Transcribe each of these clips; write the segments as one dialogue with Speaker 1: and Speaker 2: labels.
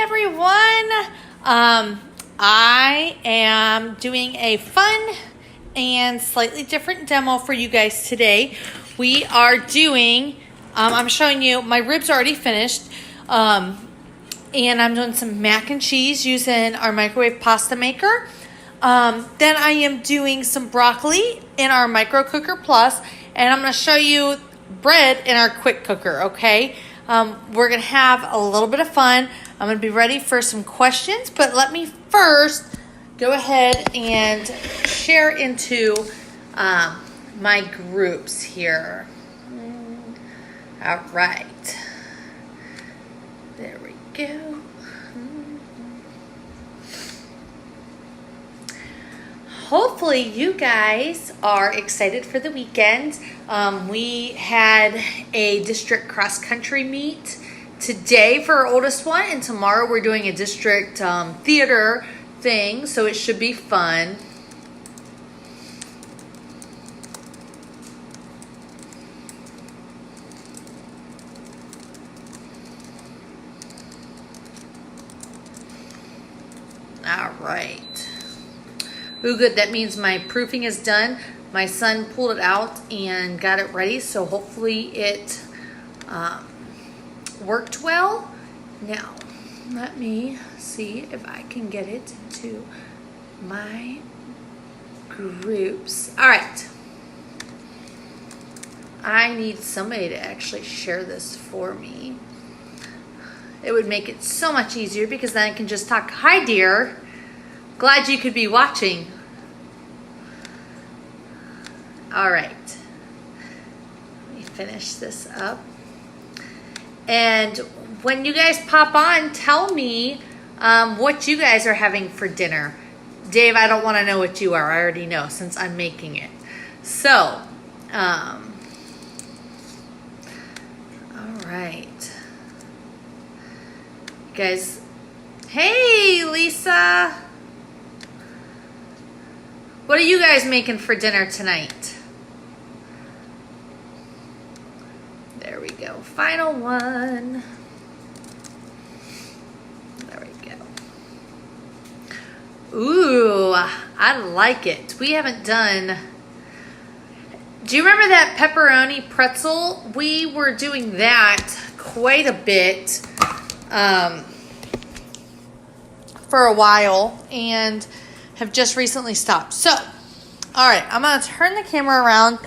Speaker 1: everyone. I am doing a fun and slightly different demo for you guys today. We are doing, I'm showing you, my ribs are already finished. And I'm doing some mac and cheese using our microwave pasta maker. Then I am doing some broccoli in our micro cooker plus, and I'm going to show you bread in our quick cooker, okay? We're going to have a little bit of fun. I'm going to be ready for some questions, but let me first go ahead and share into my groups here. All right. There we go. Hopefully you guys are excited for the weekend. We had a district cross-country meet today for our oldest one, and tomorrow we're doing a district theater thing, so it should be fun. All right. Ooh, good. That means my proofing is done. My son pulled it out and got it ready, so hopefully it worked well. Now, let me see if I can get it to my groups. All right. I need somebody to actually share this for me. It would make it so much easier because then I can just talk, hi dear. Glad you could be watching. All right. Let me finish this up. And when you guys pop on, tell me what you guys are having for dinner. Dave, I don't want to know what you are. I already know since I'm making it. So, all right. You guys, hey, Lisa. What are you guys making for dinner tonight? There we go. Final one. There we go. Ooh, I like it. We haven't done... Do you remember that pepperoni pretzel? We were doing that quite a bit for a while, and have just recently stopped. So, all right, I'm going to turn the camera around.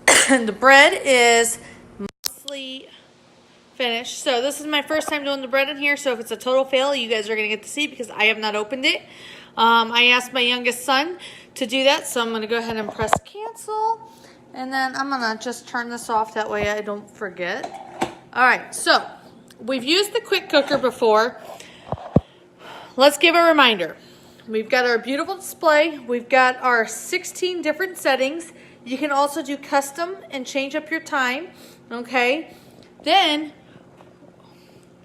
Speaker 1: The bread is mostly finished. So this is my first time doing the bread in here, so if it's a total fail, you guys are going to get to see because I have not opened it. I asked my youngest son to do that, so I'm going to go ahead and press cancel. And then I'm going to just turn this off, that way I don't forget. All right, so we've used the quick cooker before. Let's give a reminder. We've got our beautiful display. We've got our 16 different settings. You can also do custom and change up your time, okay? Then,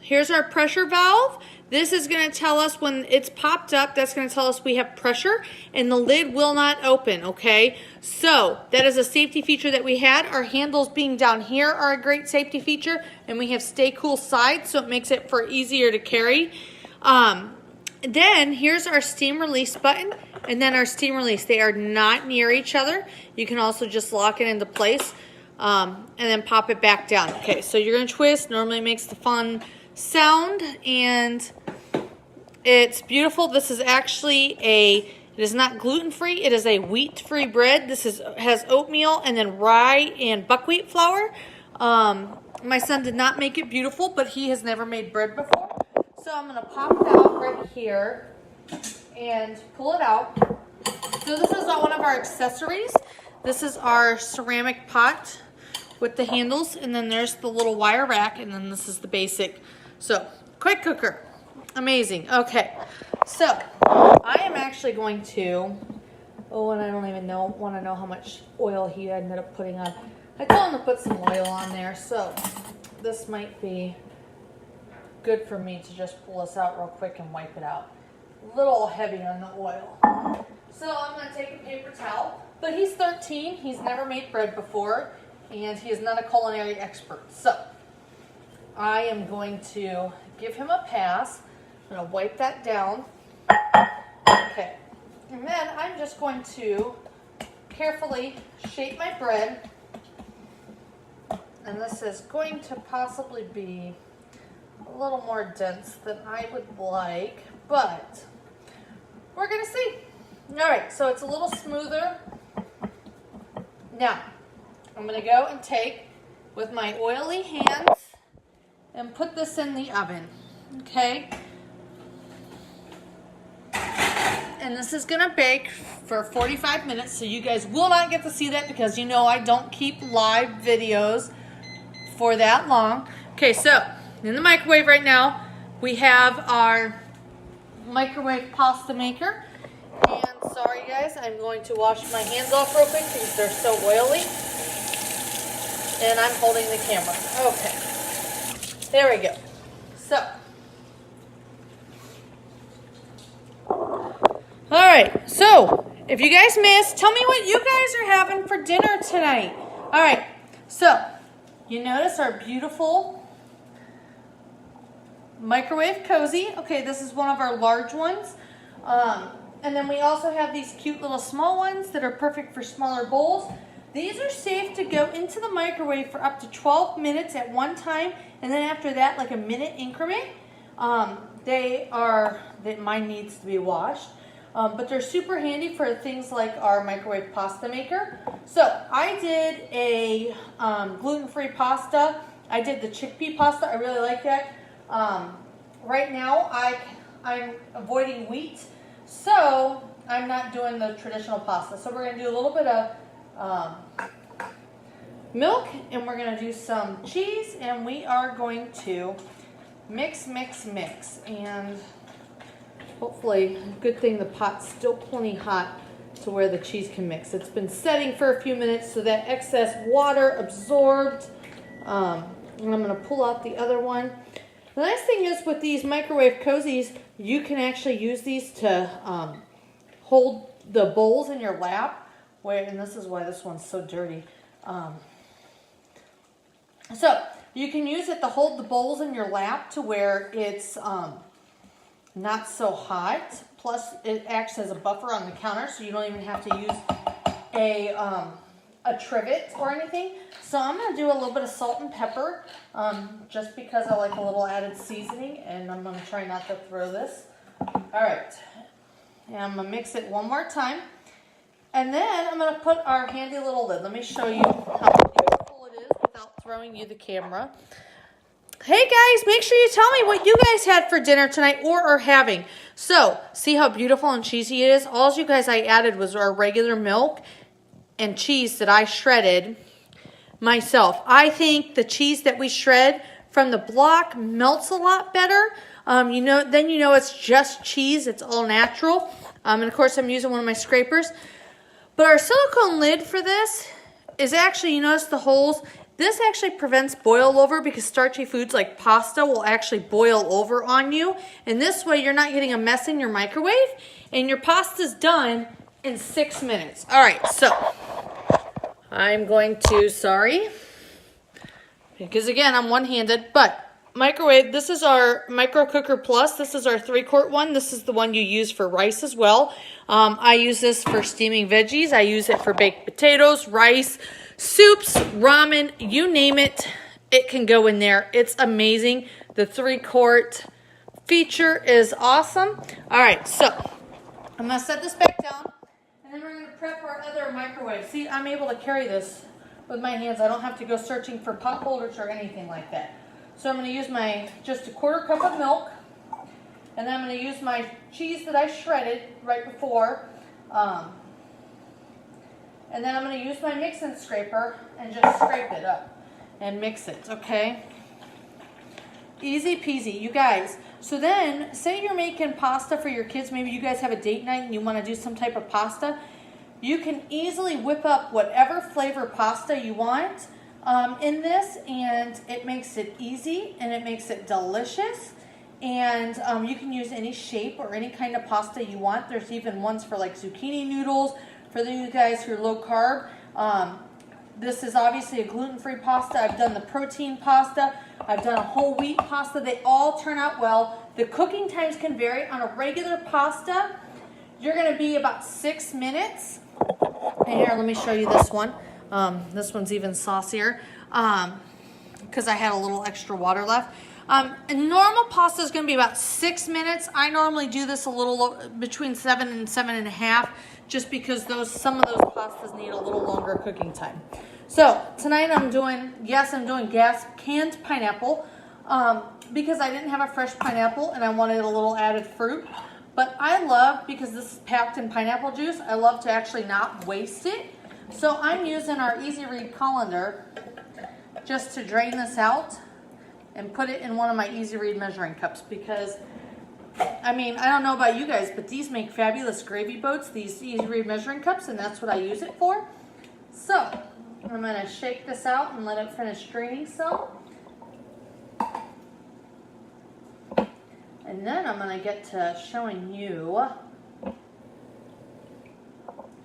Speaker 1: here's our pressure valve. This is going to tell us when it's popped up, that's going to tell us we have pressure, and the lid will not open, okay? So, that is a safety feature that we had. Our handles being down here are a great safety feature, and we have stay cool sides, so it makes it for easier to carry. Then here's our steam release button and then our steam release. They are not near each other. You can also just lock it into place and then pop it back down. Okay, so you're going to twist. Normally it makes the fun sound and it's beautiful. This is actually it is not gluten-free. It is a wheat-free bread. This has oatmeal and then rye and buckwheat flour. My son did not make it beautiful, but he has never made bread before. So I'm going to pop it out right here and pull it out. So this is one of our accessories. This is our ceramic pot with the handles, and then there's the little wire rack, and then this is the basic. So, quick cooker. Amazing. Okay. So, I am actually going to, and I don't even want to know how much oil he ended up putting on. I told him to put some oil on there, so this might be good for me to just pull this out real quick and wipe it out. A little heavy on the oil. So I'm going to take a paper towel. But he's 13. He's never made bread before. And he is not a culinary expert. So I am going to give him a pass. I'm going to wipe that down. Okay. And then I'm just going to carefully shape my bread. And this is going to possibly be a little more dense than I would like, but we're going to see. All right, so it's a little smoother. Now, I'm going to go and take with my oily hands and put this in the oven, okay? And this is going to bake for 45 minutes, so you guys will not get to see that because you know I don't keep live videos for that long. Okay, so in the microwave right now, we have our microwave pasta maker. And sorry guys, I'm going to wash my hands off real quick because they're so oily. And I'm holding the camera. Okay, there we go. So, alright, so if you guys missed, tell me what you guys are having for dinner tonight. Alright, so you notice our beautiful microwave cozy. Okay, this is one of our large ones. And then we also have these cute little small ones that are perfect for smaller bowls. These are safe to go into the microwave for up to 12 minutes at one time, and then after that, like a minute increment. Mine needs to be washed, but they're super handy for things like our microwave pasta maker. So I did a gluten-free pasta. I did the chickpea pasta. I really like that. Right now, I'm avoiding wheat, so I'm not doing the traditional pasta. So we're going to do a little bit of milk, and we're going to do some cheese, and we are going to mix, and hopefully, good thing the pot's still plenty hot to where the cheese can mix. It's been setting for a few minutes so that excess water absorbed, and I'm going to pull out the other one. The nice thing is with these microwave cozies, you can actually use these to hold the bowls in your lap. And this is why this one's so dirty. So you can use it to hold the bowls in your lap to where it's not so hot. Plus, it acts as a buffer on the counter, so you don't even have to use a trivet or anything. So I'm going to do a little bit of salt and pepper, just because I like a little added seasoning, and I'm going to try not to throw this. All right, and I'm going to mix it one more time. And then I'm going to put our handy little lid. Let me show you how beautiful it is without throwing you the camera. Hey guys, make sure you tell me what you guys had for dinner tonight or are having. So, see how beautiful and cheesy it is? All you guys I added was our regular milk and cheese that I shredded myself. I think the cheese that we shred from the block melts a lot better. Then you know it's just cheese. It's all natural. And of course, I'm using one of my scrapers. But our silicone lid for this is actually, you notice the holes? This actually prevents boil over because starchy foods like pasta will actually boil over on you. And this way you're not getting a mess in your microwave and your pasta's done in 6 minutes. All right, so I'm going to, because again, I'm one-handed, but microwave, this is our Micro Cooker Plus. This is our 3-quart one. This is the one you use for rice as well. I use this for steaming veggies. I use it for baked potatoes, rice, soups, ramen, you name it. It can go in there. It's amazing. The 3-quart feature is awesome. All right, so I'm going to set this back down, and then we're going to prep our other microwave. See, I'm able to carry this with my hands. I don't have to go searching for pot holders or anything like that. So I'm going to use just a 1/4 cup of milk, and then I'm going to use my cheese that I shredded right before, and then I'm going to use my mix-in scraper and just scrape it up and mix it, okay? Easy peasy, you guys. So then, say you're making pasta for your kids. Maybe you guys have a date night and you want to do some type of pasta. You can easily whip up whatever flavor pasta you want in this, and it makes it easy and it makes it delicious. And you can use any shape or any kind of pasta you want. There's even ones for like zucchini noodles for you guys who are low carb. This is obviously a gluten-free pasta. I've done the protein pasta. I've done a whole wheat pasta. They all turn out well. The cooking times can vary. On a regular pasta, you're going to be about 6 minutes. And here, let me show you this one. This one's even saucier because I had a little extra water left. A normal pasta is going to be about 6 minutes. I normally do this a little between 7 and 7.5, just because some of those pastas need a little longer cooking time. So tonight I'm doing canned pineapple because I didn't have a fresh pineapple and I wanted a little added fruit. But I love, because this is packed in pineapple juice, I love to actually not waste it. So I'm using our Easy Read colander just to drain this out and put it in one of my Easy Read measuring cups, because I mean, I don't know about you guys, but these make fabulous gravy boats, these Easy Read measuring cups, and that's what I use it for. So I'm going to shake this out and let it finish draining some. And then I'm going to get to showing you.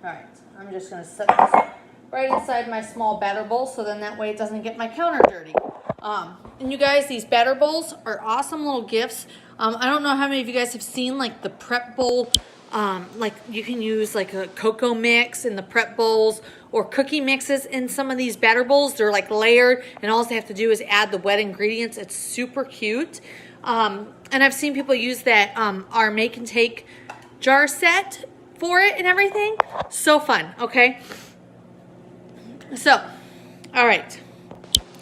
Speaker 1: Alright, I'm just going to set this right inside my small batter bowl, so then that way it doesn't get my counter dirty. And you guys, these batter bowls are awesome little gifts. I don't know how many of you guys have seen like the prep bowl. Like you can use like a cocoa mix in the prep bowls, or cookie mixes in some of these batter bowls. They're like layered, and all they have to do is add the wet ingredients. It's super cute. And I've seen people use that our make and take jar set for it and everything. So fun. Okay. So, all right.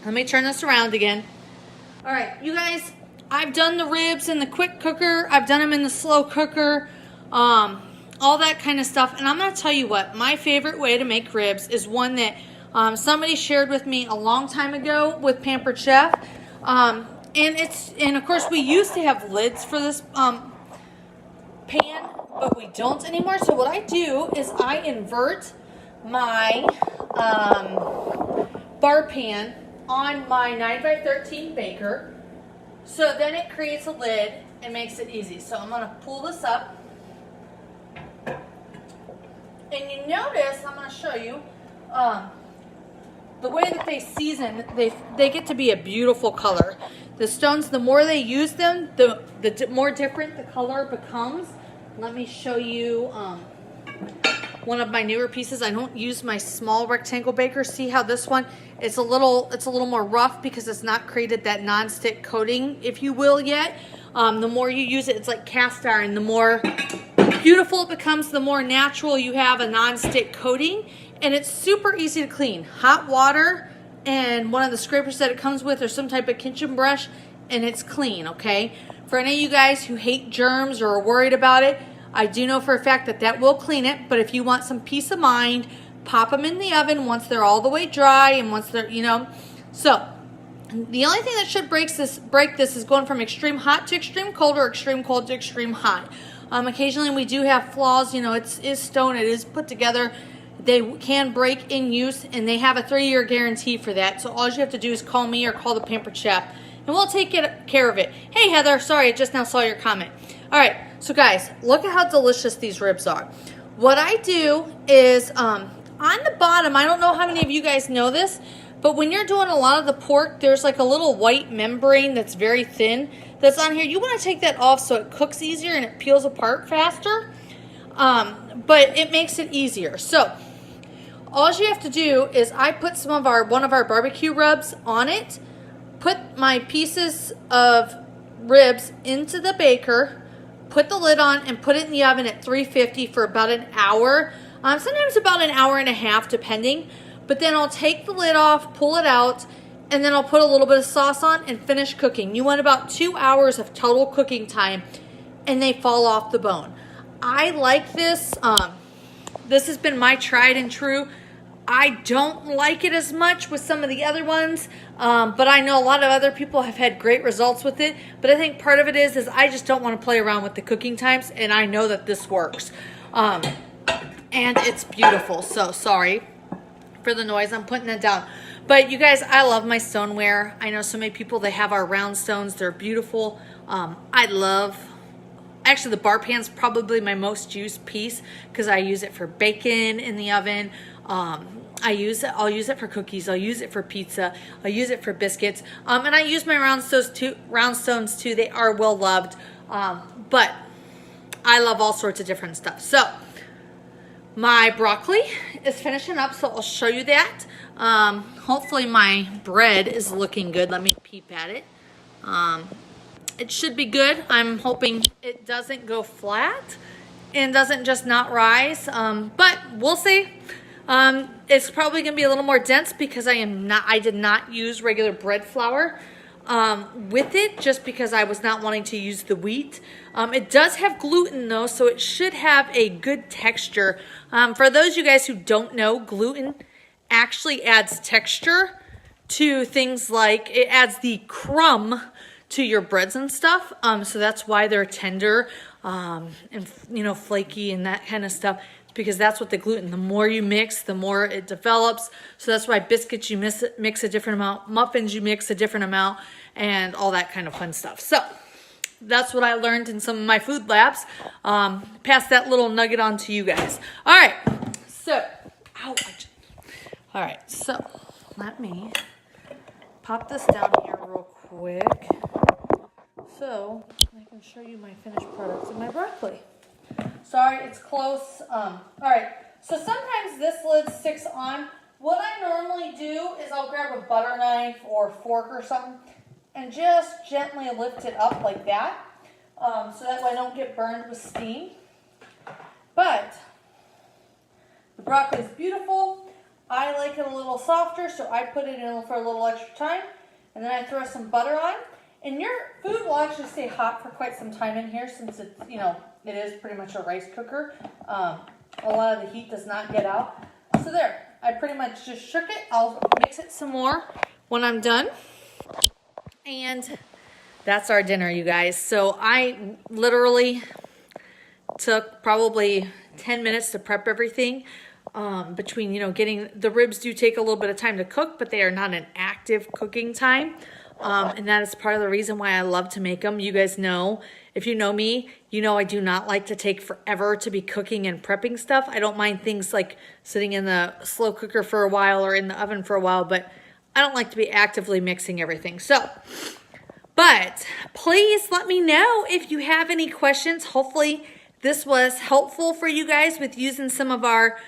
Speaker 1: Let me turn this around again. All right, you guys, I've done the ribs in the quick cooker. I've done them in the slow cooker, all that kind of stuff. And I'm going to tell you what, my favorite way to make ribs is one that somebody shared with me a long time ago with Pampered Chef. And of course, we used to have lids for this pan, but we don't anymore. So what I do is I invert my bar pan on my 9x13 baker, so then it creates a lid and makes it easy. So I'm going to pull this up, and you notice, I'm going to show you the way that they season. They get to be a beautiful color. The stones, the more they use them, the more different the color becomes. Let me show you one of my newer pieces. I don't use my small rectangle baker. See how this one, it's a little more rough because it's not created that non-stick coating, if you will, yet. The more you use it, it's like cast iron. The more beautiful it becomes, the more natural you have a non-stick coating, and it's super easy to clean. Hot water and one of the scrapers that it comes with, or some type of kitchen brush, and it's clean. Okay, for any of you guys who hate germs or are worried about it, I do know for a fact that that will clean it. But if you want some peace of mind, pop them in the oven once they're all the way dry, and once they're, so the only thing that should break this is going from extreme hot to extreme cold, or extreme cold to extreme hot. Occasionally we do have flaws. It is stone, it is put together. They can break in use, and they have a 3-year guarantee for that. So all you have to do is call me or call the Pampered Chef, and we'll take care of it. Hey Heather, sorry, I just now saw your comment. All right, so guys, look at how delicious these ribs are. What I do is on the bottom, I don't know how many of you guys know this, but when you're doing a lot of the pork, there's like a little white membrane that's very thin that's on here. You want to take that off so it cooks easier and it peels apart faster, but it makes it easier. So all you have to do is I put one of our barbecue rubs on it, put my pieces of ribs into the baker, put the lid on, and put it in the oven at 350 for about an hour. Sometimes about an hour and a half, depending. But then I'll take the lid off, pull it out, and then I'll put a little bit of sauce on and finish cooking. You want about 2 hours of total cooking time, and they fall off the bone. I like this. This has been my tried and true. I don't like it as much with some of the other ones, but I know a lot of other people have had great results with it. But I think part of it is I just don't want to play around with the cooking times, and I know that this works. And it's beautiful. So sorry for the noise. I'm putting it down. But you guys, I love my stoneware. I know so many people, they have our round stones. They're beautiful. Actually, the bar pan's probably my most used piece because I use it for bacon in the oven. I'll use it for cookies. I'll use it for pizza. I'll use it for biscuits. And I use my roundstones too. They are well loved. But I love all sorts of different stuff. So my broccoli is finishing up, so I'll show you that. Hopefully my bread is looking good. Let me peep at it. It should be good. I'm hoping it doesn't go flat and doesn't just not rise. But we'll see. It's probably gonna be a little more dense because I did not use regular bread flour with it, just because I was not wanting to use the wheat. It does have gluten though, so it should have a good texture. For those of you guys who don't know, gluten actually adds texture to things, like it adds the crumb to your breads and stuff. So that's why they're tender and flaky and that kind of stuff. It's because that's what the gluten, the more you mix, the more it develops. So that's why biscuits you mix a different amount, muffins you mix a different amount, and all that kind of fun stuff. So that's what I learned in some of my food labs. Pass that little nugget on to you guys. All right, so, all right, so let me pop this down here real quick so I can show you my finished products of my broccoli. Sorry, it's close. All right, so sometimes this lid sticks on. What I normally do is I'll grab a butter knife or fork or something and just gently lift it up like that, so that way I don't get burned with steam. But the broccoli is beautiful. I like it a little softer, so I put it in for a little extra time, and then I throw some butter on. And your food will actually stay hot for quite some time in here, since it's, it is pretty much a rice cooker. A lot of the heat does not get out. So there, I pretty much just shook it. I'll mix it some more when I'm done. And that's our dinner, you guys. So I literally took probably 10 minutes to prep everything. Between, getting the ribs do take a little bit of time to cook, but they are not an active cooking time. And that is part of the reason why I love to make them. You guys know, if you know me, I do not like to take forever to be cooking and prepping stuff. I don't mind things like sitting in the slow cooker for a while or in the oven for a while, but I don't like to be actively mixing everything. But please let me know if you have any questions. Hopefully this was helpful for you guys with using some of our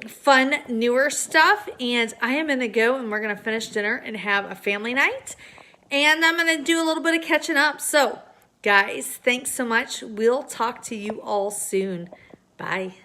Speaker 1: fun newer stuff. And I am gonna go and we're gonna finish dinner and have a family night, and I'm gonna do a little bit of catching up. So guys, thanks so much. We'll talk to you all soon. Bye.